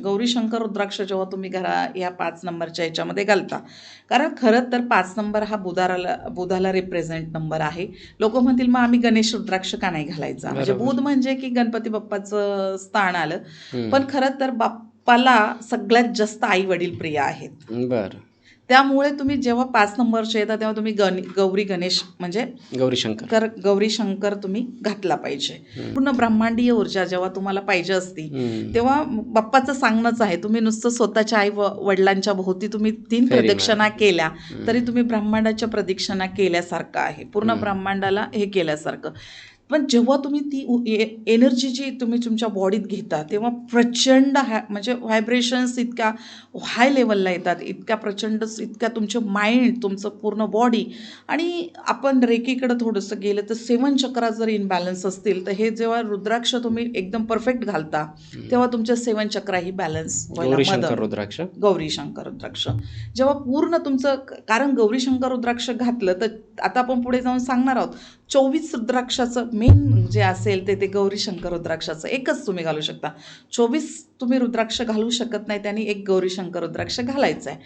गौरी शंकर रुद्राक्ष जेव्हा तुम्ही या 5 नंबरच्या याच्यामध्ये घालता, कारण खरं तर 5 नंबर हा बुधाला रिप्रेझेंट नंबर आहे. लोकं म्हणतील मग आम्ही गणेश रुद्राक्ष का नाही घालायचा? म्हणजे बरोबर. बुध म्हणजे की गणपती बाप्पाचं स्थान आलं. हं. पण खरं तर बाप्पाला सगळ्यात जास्त आई-वडील प्रिय आहेत. बरं. त्यामुळे तुम्ही जेव्हा 5 नंबरचे येता तेव्हा तुम्ही गौरी गणेश म्हणजे गौरी शंकर. गौरी शंकर तुम्ही घातला पाहिजे. हं. पूर्ण ब्रह्मांडीय ऊर्जा जेव्हा तुम्हाला पाहिजे असती, हं. तेव्हा बाप्पाचं सांगणंच आहे, तुम्ही नुसतं स्वतःच्या वडिलांच्या भोवती तुम्ही 3 फेरी प्रदक्षिणा मारा. केल्या, हं. तरी तुम्ही ब्रह्मांडाच्या प्रदक्षिणा केल्यासारखं आहे. पूर्ण ब्रह्मांडाला हे केल्यासारखं. पण जेव्हा तुम्ही ती एनर्जी जी तुम्ही तुमच्या बॉडीत घेता, तेव्हा प्रचंड म्हणजे व्हायब्रेशन्स इतक्या हाय लेवलला येतात, इतक्या प्रचंड, इतक्या तुमचं माइंड, तुमचं पूर्ण बॉडी. आणि आपण रेकीकडं थोडंसं गेलं तर 7 चक्रा जर इनबॅलन्स असतील, तर हे जेव्हा रुद्राक्ष तुम्ही एकदम परफेक्ट घालता, तेव्हा तुमच्या 7 चक्राही बॅलन्स व्हायला गौरी मदत. शंकर रुद्राक्ष. गौरी शंकर रुद्राक्ष जेव्हा पूर्ण तुमचं, कारण गौरी शंकर रुद्राक्ष घातलं तर आता आपण पुढे जाऊन सांगणार आहोत, 24 रुद्राक्षाचं मेन जे असेल ते गौरी शंकर रुद्राक्षाचं एकच तुम्ही घालू शकता. 24 तुम्ही रुद्राक्ष घालू शकत नाही, त्यांनी एक गौरी शंकर रुद्राक्ष घालायचं आहे.